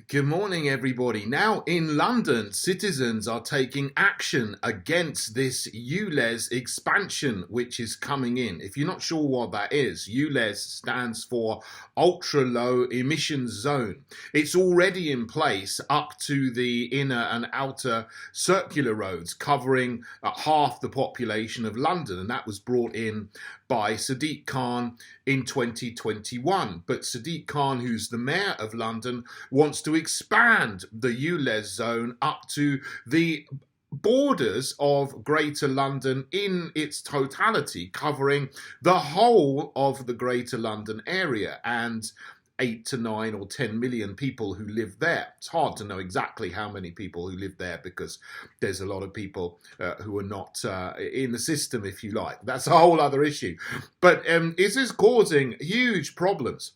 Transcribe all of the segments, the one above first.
Good morning, everybody. Now, in London, citizens are taking action against this ULEZ expansion, which is coming in. If you're not sure what that is, ULEZ stands for Ultra Low Emissions Zone. It's already in place up to the inner and outer circular roads, covering half the population of London, and that was brought in by Sadiq Khan in 2021. But Sadiq Khan, who's the mayor of London, wants to expand the ULEZ zone up to the borders of Greater London in its totality, covering the whole of the Greater London area and 8 to 9 or 10 million people who live there. It's hard to know exactly how many people who live there because there's a lot of people who are not in the system, if you like. That's a whole other issue. But this is causing huge problems.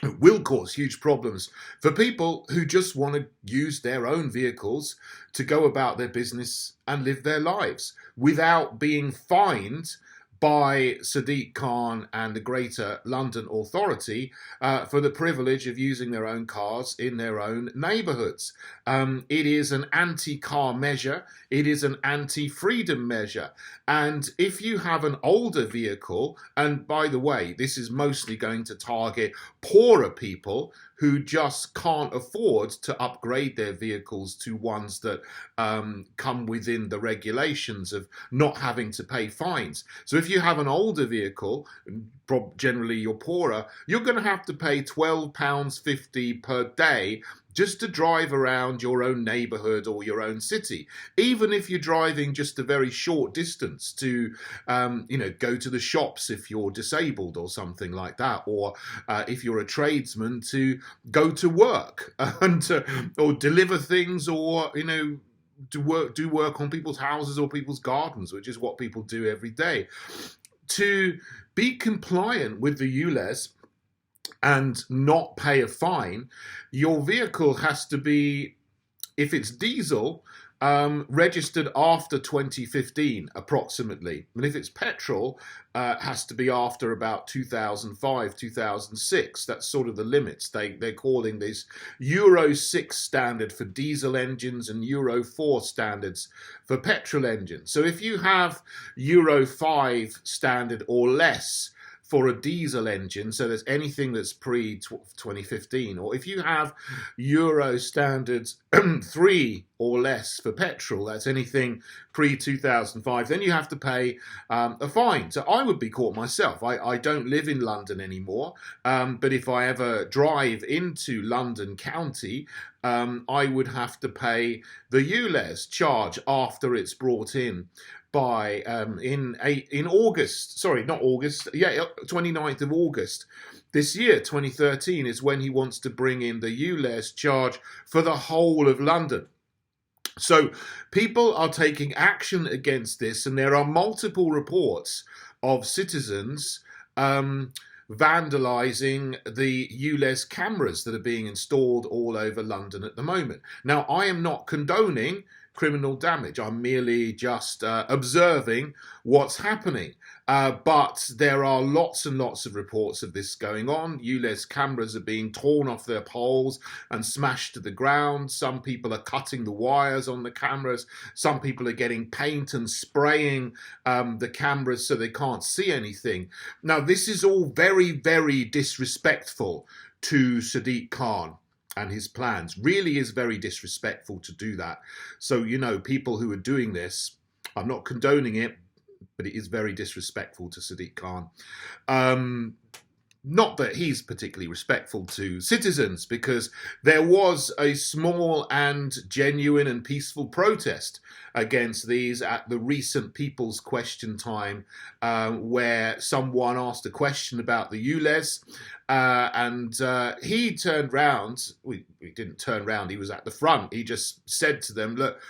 It will cause huge problems for people who just want to use their own vehicles to go about their business and live their lives without being fined by Sadiq Khan and the Greater London Authority for the privilege of using their own cars in their own neighbourhoods. It is an anti-car measure. It is an anti-freedom measure. And if you have an older vehicle, and by the way, this is mostly going to target poorer people who just can't afford to upgrade their vehicles to ones that come within the regulations of not having to pay fines. So if you have an older vehicle, generally you're poorer, you're going to have to pay £12.50 per day just to drive around your own neighborhood or your own city, even if you're driving just a very short distance to, go to the shops if you're disabled or something like that, or if you're a tradesman to go to work and or deliver things, or do work on people's houses or people's gardens, which is what people do every day. To be compliant with the ULEZ and not pay a fine, your vehicle has to be, if it's diesel, registered after 2015 approximately, and if it's petrol, has to be after about 2005, 2006. That's sort of the limits. They're calling this Euro 6 standard for diesel engines and Euro 4 standards for petrol engines. So if you have Euro 5 standard or less for a diesel engine, so there's anything that's pre-2015, or if you have Euro standards 3 or less for petrol, that's anything pre-2005, then you have to pay a fine. So I would be caught myself. I don't live in London anymore, but if I ever drive into London County, I would have to pay the ULEZ charge after it's brought in by in August, sorry, not August, 29th of August this year, 2013, is when he wants to bring in the ULEZ charge for the whole of London. So people are taking action against this, and there are multiple reports of citizens vandalising the ULEZ cameras that are being installed all over London at the moment. Now, I am not condoning criminal damage. I'm merely just observing what's happening. But there are lots and lots of reports of this going on. ULEZ cameras are being torn off their poles and smashed to the ground. Some people are cutting the wires on the cameras. Some people are getting paint and spraying the cameras so they can't see anything. Now, this is all very, very disrespectful to Sadiq Khan and his plans. Really is very disrespectful to do that. So, people who are doing this, I'm not condoning it, but it is very disrespectful to Sadiq Khan. Not that he's particularly respectful to citizens, because there was a small and genuine and peaceful protest against these at the recent People's Question time, where someone asked a question about the ULEZ, and he turned round. He didn't turn round, he was at the front. He just said to them, look,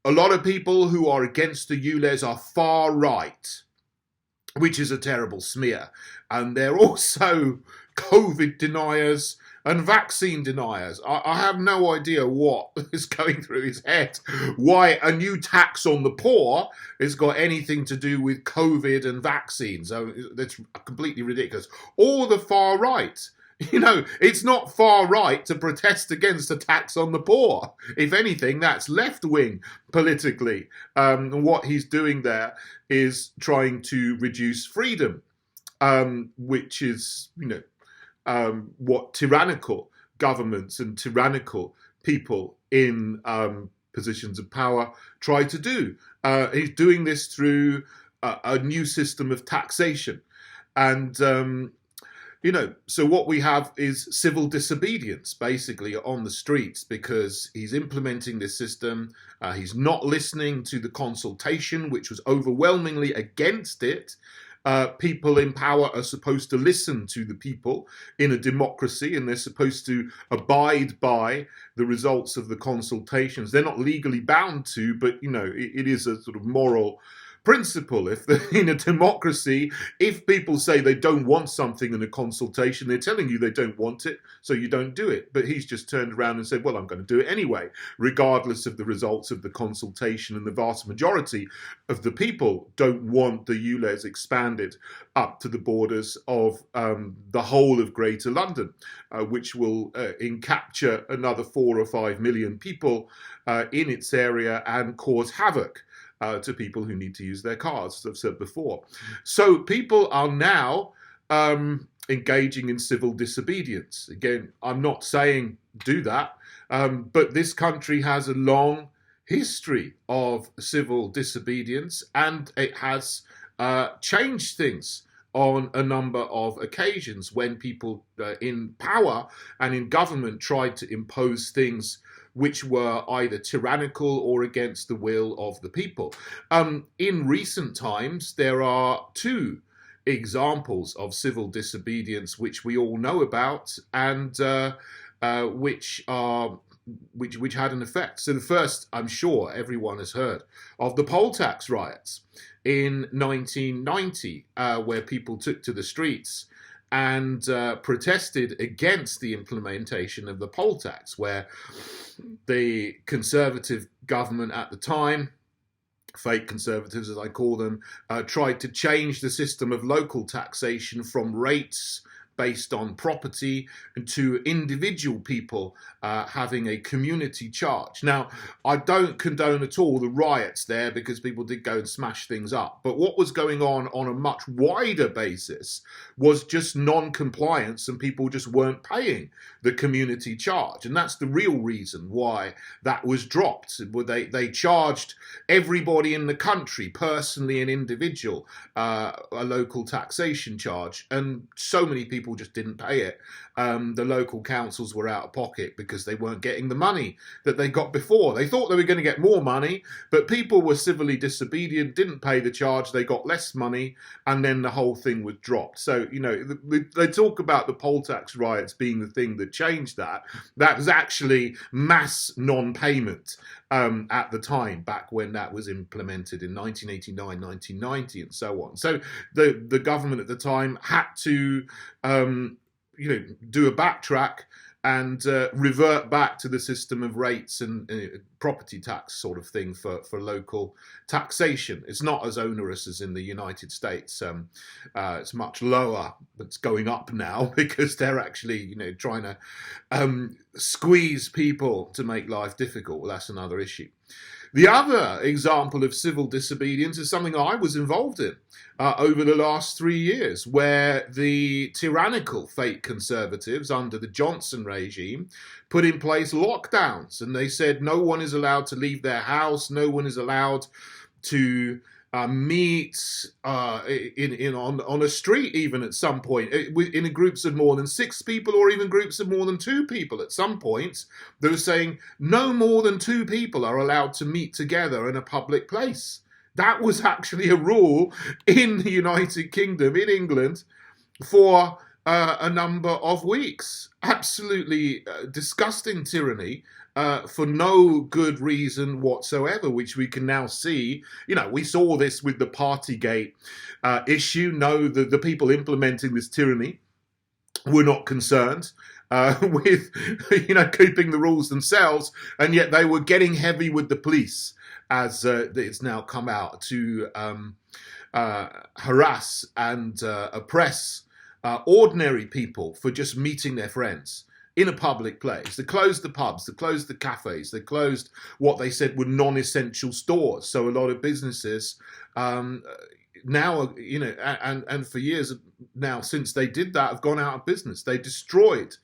a lot of people who are against the ULEZ are far right, which is a terrible smear. And they're also COVID deniers and vaccine deniers. I have no idea what is going through his head, why a new tax on the poor has got anything to do with COVID and vaccines. So that's completely ridiculous. Or the far right It's not far right to protest against a tax on the poor. If anything, that's left wing politically. What he's doing there is trying to reduce freedom, which is, what tyrannical governments and tyrannical people in positions of power try to do. He's doing this through a new system of taxation. And so what we have is civil disobedience, basically, on the streets, because he's implementing this system. He's not listening to the consultation, which was overwhelmingly against it. People in power are supposed to listen to the people in a democracy, and they're supposed to abide by the results of the consultations. They're not legally bound to, but, it is a sort of moral principle. If in a democracy, if people say they don't want something in a consultation, they're telling you they don't want it, so you don't do it. But he's just turned around and said, well, I'm going to do it anyway, regardless of the results of the consultation. And the vast majority of the people don't want the ULEZ expanded up to the borders of the whole of Greater London, which will capture another 4 or 5 million people in its area and cause havoc to people who need to use their cars, as I've said before. So people are now engaging in civil disobedience. Again, I'm not saying do that, but this country has a long history of civil disobedience, and it has changed things on a number of occasions when people in power and in government tried to impose things which were either tyrannical or against the will of the people. In recent times, there are 2 examples of civil disobedience which we all know about, and which had an effect. So the first, I'm sure everyone has heard of, the poll tax riots in 1990, where people took to the streets and protested against the implementation of the poll tax, where the Conservative government at the time, fake Conservatives as I call them, tried to change the system of local taxation from rates based on property to individual people having a community charge. Now, I don't condone at all the riots there, because people did go and smash things up. But what was going on a much wider basis was just non-compliance, and people just weren't paying the community charge. And that's the real reason why that was dropped. They charged everybody in the country, personally and individual, a local taxation charge. And so many people just didn't pay it. The local councils were out of pocket because they weren't getting the money that they got before. They thought they were going to get more money, but people were civilly disobedient, didn't pay the charge, they got less money, and then the whole thing was dropped. So, they talk about the poll tax riots being the thing that changed that. That was actually mass non-payment at the time, back when that was implemented in 1989, 1990, and so on. So the government at the time had to do a backtrack and revert back to the system of rates and property tax sort of thing for local taxation. It's not as onerous as in the United States. It's much lower, but it's going up now because they're actually, trying to squeeze people to make life difficult. Well, that's another issue. The other example of civil disobedience is something I was involved in over the last 3 years, where the tyrannical fake Conservatives under the Johnson regime put in place lockdowns, and they said no one is allowed to leave their house, no one is allowed to meet on a street, even at some point, in groups of more than 6 people, or even groups of more than 2 people. At some points, they were saying no more than 2 people are allowed to meet together in a public place. That was actually a rule in the United Kingdom, in England, for a number of weeks. Absolutely disgusting tyranny. For no good reason whatsoever, which we can now see. We saw this with the Partygate issue. No, the people implementing this tyranny were not concerned with, keeping the rules themselves, and yet they were getting heavy with the police, as it's now come out, to harass and oppress ordinary people for just meeting their friends in a public place. They closed the pubs, they closed the cafes, they closed what they said were non-essential stores. So a lot of businesses now, you know, and for years now since they did that, have gone out of business. They destroyed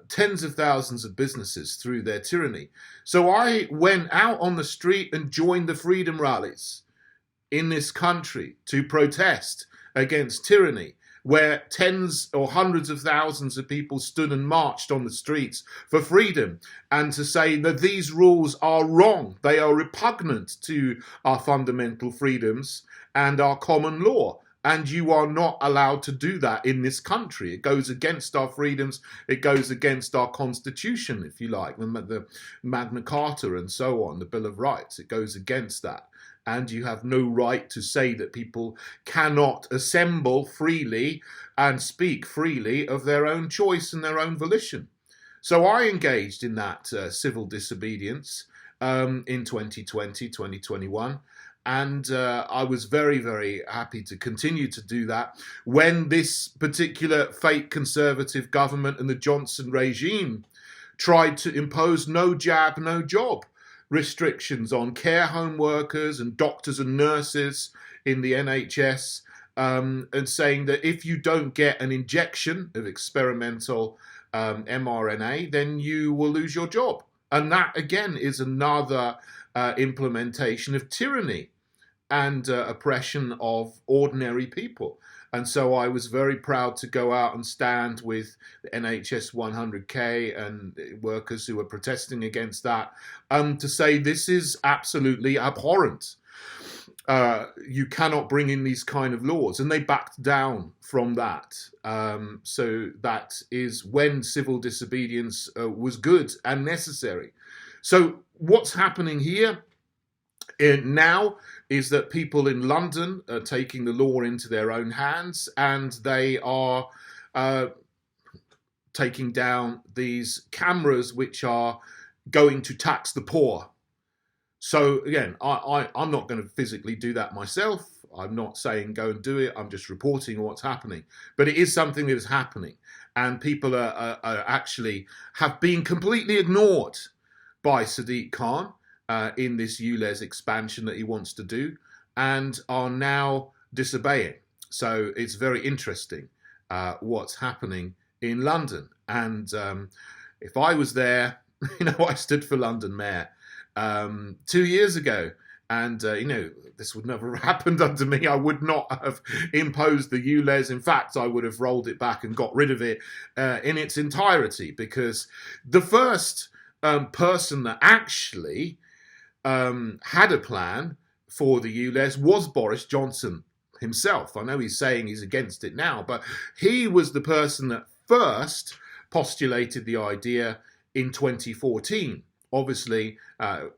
tens of thousands of businesses through their tyranny. So I went out on the street and joined the freedom rallies in this country to protest against tyranny, where tens or hundreds of thousands of people stood and marched on the streets for freedom, and to say that these rules are wrong, they are repugnant to our fundamental freedoms and our common law. And you are not allowed to do that in this country. It goes against our freedoms. It goes against our constitution, if you like, the Magna Carta and so on, the Bill of Rights. It goes against that. And you have no right to say that people cannot assemble freely and speak freely of their own choice and their own volition. So I engaged in that civil disobedience in 2020, 2021. And I was very, very happy to continue to do that when this particular fake conservative government and the Johnson regime tried to impose no jab, no job restrictions on care home workers and doctors and nurses in the NHS, and saying that if you don't get an injection of experimental mRNA, then you will lose your job. And that, again, is another implementation of tyranny and oppression of ordinary people. And so I was very proud to go out and stand with the NHS 100K and workers who were protesting against that, to say this is absolutely abhorrent. You cannot bring in these kind of laws. And they backed down from that. So that is when civil disobedience was good and necessary. So what's happening here now is that people in London are taking the law into their own hands, and they are taking down these cameras which are going to tax the poor. So again, I'm not going to physically do that myself. I'm not saying go and do it. I'm just reporting what's happening. But it is something that is happening, and people are actually have been completely ignored by Sadiq Khan in this ULEZ expansion that he wants to do, and are now disobeying. So it's very interesting what's happening in London. And if I was there, you know, I stood for London Mayor 2 years ago, and you know, this would never have happened under me. I would not have imposed the ULEZ. In fact, I would have rolled it back and got rid of it in its entirety, because the first person that actually had a plan for the ULEZ was Boris Johnson himself. I know he's saying he's against it now, but he was the person that first postulated the idea in 2014. Obviously,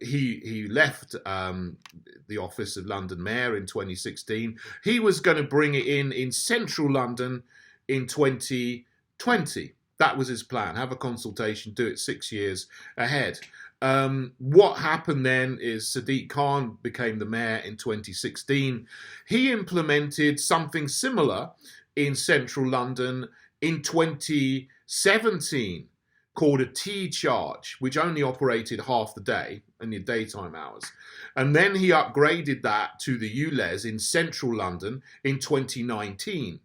he left the office of London Mayor in 2016. He was going to bring it in central London in 2020. That was his plan. Have a consultation, do it 6 years ahead. What happened then is Sadiq Khan became the mayor in 2016. He implemented something similar in central London in 2017 called a T charge, which only operated half the day in the daytime hours. And then he upgraded that to the ULEZ in central London in 2019.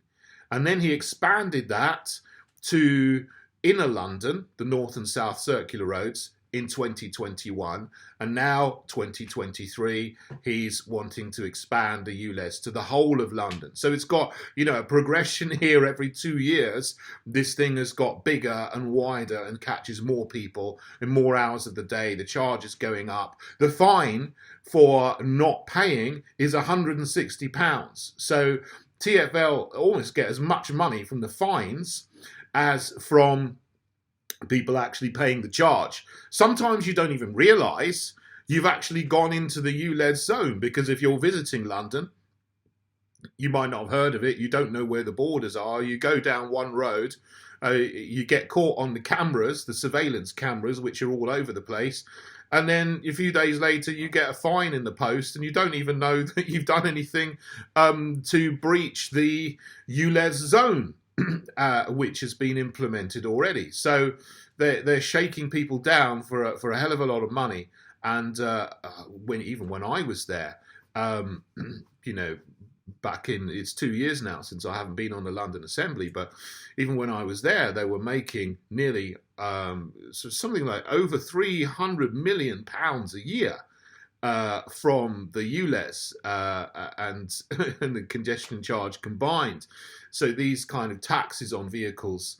And then he expanded that to inner London, the North and South Circular Roads, in 2021, and now 2023 he's wanting to expand the ULEZ to the whole of London. So it's got, you know, a progression here. Every 2 years this thing has got bigger and wider and catches more people in more hours of the day. The charge is going up. The fine for not paying is £160. So TfL almost get as much money from the fines as from people actually paying the charge. Sometimes you don't even realise you've actually gone into the ULEZ zone, because if you're visiting London, you might not have heard of it, you don't know where the borders are, you go down one road You get caught on the cameras, the surveillance cameras, which are all over the place. And then a few days later, you get a fine in the post, and you don't even know that you've done anything to breach the ULEZ zone, which has been implemented already. So they're shaking people down for a hell of a lot of money. And even when I was there, you know, back in, it's 2 years now since I haven't been on the London Assembly, but even when I was there, they were making nearly something like over £300 million a year from the ULEZ and, and the congestion charge combined. So these kind of taxes on vehicles,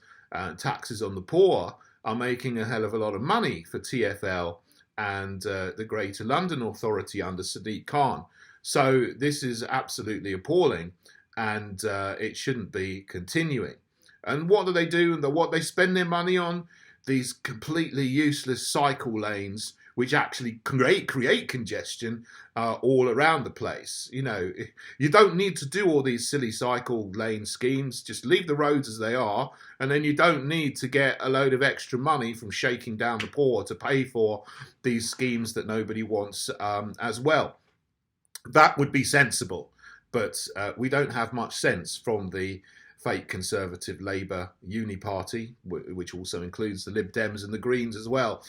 taxes on the poor, are making a hell of a lot of money for TfL and the Greater London Authority under Sadiq Khan. So this is absolutely appalling, and it shouldn't be continuing. And what do they do? And what they spend their money on? These completely useless cycle lanes, which actually create congestion all around the place. You know, you don't need to do all these silly cycle lane schemes. Just leave the roads as they are, and then you don't need to get a load of extra money from shaking down the poor to pay for these schemes that nobody wants as well. That would be sensible, but we don't have much sense from the fake Conservative Labour Uni Party, which also includes the Lib Dems and the Greens as well.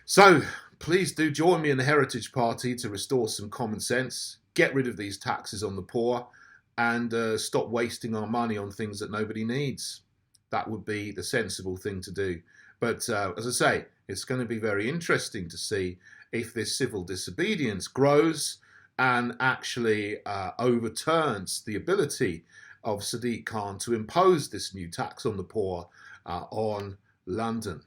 So please do join me in the Heritage Party to restore some common sense, get rid of these taxes on the poor, and stop wasting our money on things that nobody needs. That would be the sensible thing to do. But as I say, it's going to be very interesting to see if this civil disobedience grows and actually overturns the ability of Sadiq Khan to impose this new tax on the poor on London.